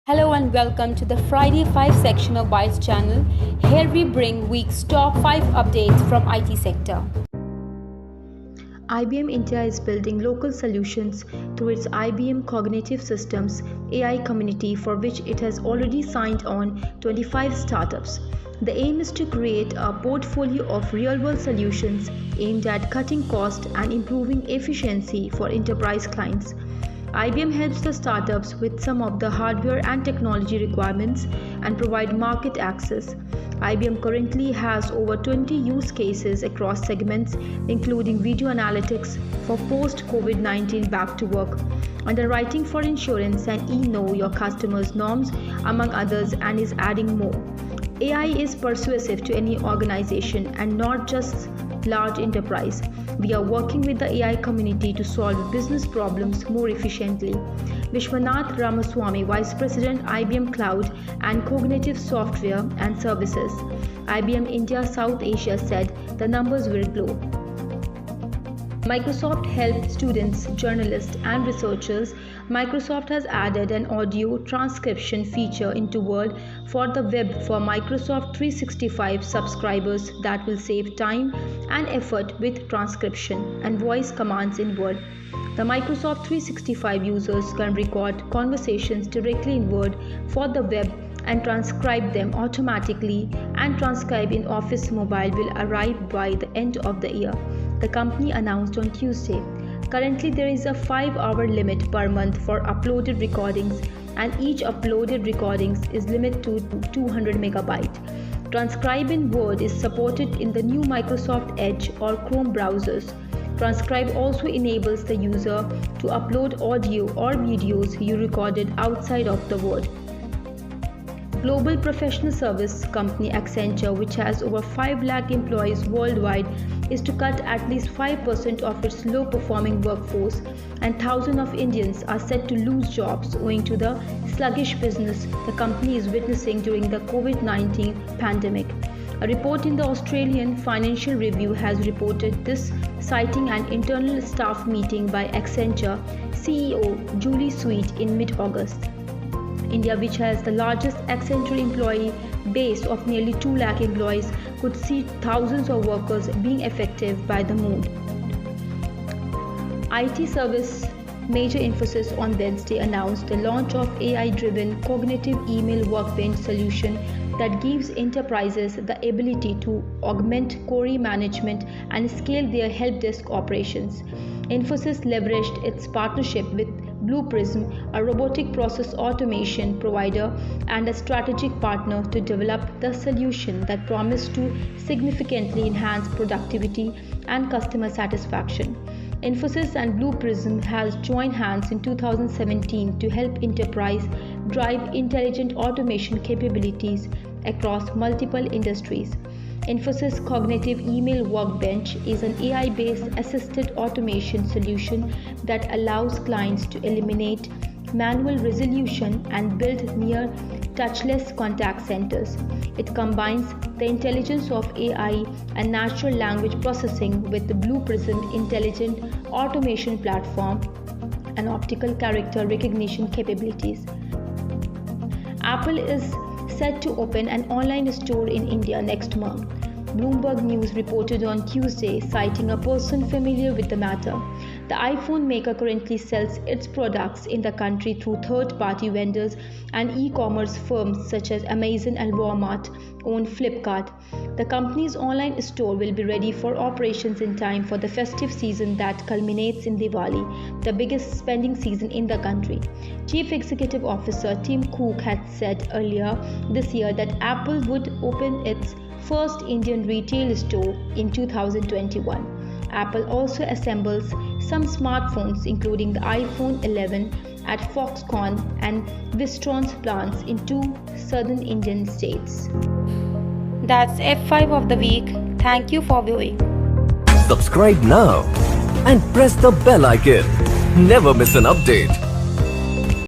Hello and welcome to the Friday 5 section of Bytes channel. Here we bring week's top 5 updates from IT sector. IBM India is building local solutions through its IBM Cognitive Systems AI community, for which it has already signed on 25 startups. The aim is to create a portfolio of real-world solutions aimed at cutting cost and improving efficiency for enterprise clients. IBM helps the startups with some of the hardware and technology requirements and provide market access. IBM currently has over 20 use cases across segments, including video analytics for post-COVID-19 back to work, underwriting for insurance, and know your customers norms, among others, and is adding more. AI is persuasive to any organization and not just large enterprise. We are working with the AI community to solve business problems more efficiently. Vishwanath Ramaswamy, Vice President, IBM Cloud and Cognitive Software and Services, IBM India South Asia, said the numbers will grow. Microsoft helped students, journalists, and researchers. Microsoft has added an audio transcription feature into Word for the web for Microsoft 365 subscribers that will save time and effort with transcription and voice commands in Word. The Microsoft 365 users can record conversations directly in Word for the web and transcribe them automatically, and Transcribe in Office Mobile will arrive by the end of the year, the company announced on Tuesday. Currently, there is a 5-hour limit per month for uploaded recordings, and each uploaded recordings is limited to 200 megabytes. Transcribe in Word is supported in the new Microsoft Edge or Chrome browsers. Transcribe also enables the user to upload audio or videos you recorded outside of the Word. Global professional service company Accenture, which has over 5 lakh employees worldwide, is to cut at least 5% of its low-performing workforce, and thousands of Indians are set to lose jobs owing to the sluggish business the company is witnessing during the COVID-19 pandemic. A report in the Australian Financial Review has reported this, citing an internal staff meeting by Accenture CEO Julie Sweet in mid-August. India, which has the largest Accenture employee base of nearly 2 lakh employees, could see thousands of workers being affected by the move. IT service major Infosys on Wednesday announced the launch of AI-driven cognitive email workbench solution that gives enterprises the ability to augment query management and scale their help desk operations. Infosys leveraged its partnership with Blue Prism, a robotic process automation provider and a strategic partner, to develop the solution that promised to significantly enhance productivity and customer satisfaction. Infosys and Blue Prism has joined hands in 2017 to help enterprise drive intelligent automation capabilities across multiple industries. Infosys Cognitive Email Workbench is an AI-based assisted automation solution that allows clients to eliminate manual resolution and build near touchless contact centers. It combines the intelligence of AI and natural language processing with the Blue Prism intelligent automation platform and optical character recognition capabilities. Apple is set to open an online store in India next month, Bloomberg News reported on Tuesday, citing a person familiar with the matter. The iPhone maker currently sells its products in the country through third-party vendors and e-commerce firms such as Amazon and Walmart own Flipkart. The company's online store will be ready for operations in time for the festive season that culminates in Diwali, the biggest spending season in the country. Chief Executive Officer Tim Cook had said earlier this year that Apple would open its first Indian retail store in 2021. Apple also assembles some smartphones, including the iPhone 11, at Foxconn and Wistron's plants in 2 southern Indian states. That's F5 of the week. Thank you for viewing. Subscribe now and press the bell icon. Never miss an update.